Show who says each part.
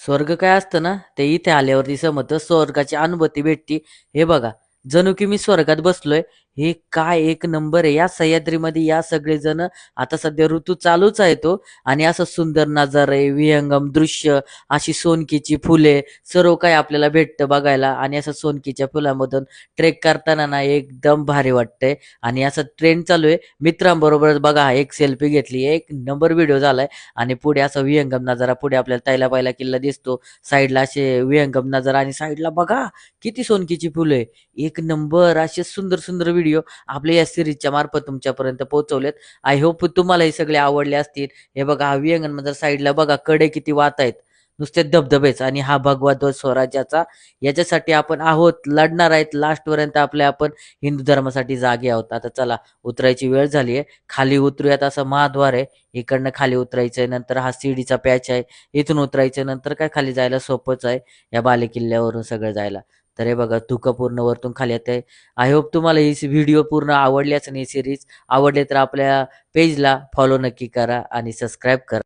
Speaker 1: स्वर्ग काय असतं ना, ते इथे आल्यावरती समजतं. स्वर्गाची अनुभूती भेटती. हे बघा, जणू की मी स्वर्गात बसलोय. हे काय एक नंबर आहे. या सह्याद्रीमध्ये या सगळेजण आता सध्या ऋतू चालूच आहे तो आणि असं सुंदर नजारे, विहंगम दृश्य, अशी सोनकीची फुले, सर्व काही आपल्याला भेटतं बघायला आणि असं सोनकीच्या फुलामधून ट्रेक करताना ना एकदम भारी वाटतंय आणि असं ट्रेन चालू आहे. मित्रांबरोबर बघा, एक सेल्फी घेतली. एक नंबर व्हिडिओ झालाय. आणि पुढे असा विहंगम नजारा, पुढे आपल्याला तैला बायला किल्ला दिसतो. साईडला असे विहंगम नजारा आणि साईडला बघा किती सोनकीची फुले. एक नंबर असे सुंदर सुंदर व्हिडिओ आपल्या या सिरीजच्या मार्फत तुमच्यापर्यंत पोहोचवलेत. आय होप तुम्हाला हे सगळे आवडले असतील. हे बघा, हा विहंगम नजारा साईडला बघा, कडे किती वाहत आहेत, नुसते धबधबेच. आणि हा भगवा ध्वज स्वराज्याचा, याच्यासाठी आपण आहोत, लढणार आहेत लास्टपर्यंत. आपण हिंदू धर्मासाठी जागे आहोत. आता चला, उतरायची वेळ झाली आहे. खाली उतरूयात. असं महाद्वार आहे, इकडनं खाली उतरायचंय. नंतर हा सीडीचा पॅच आहे, इथून उतरायचं. नंतर काय खाली जायला सोपंच आहे या बालेकिल्ल्यावरून सगळं जायला. तर हे बघा, धुकं पूर्ण वरतून खाली येते. आय होप तुम्हाला ही व्हिडिओ पूर्ण आवडली असेल. ही सिरीज आवडली तर आपल्या पेजला फॉलो नक्की करा आणि सबस्क्राईब करा.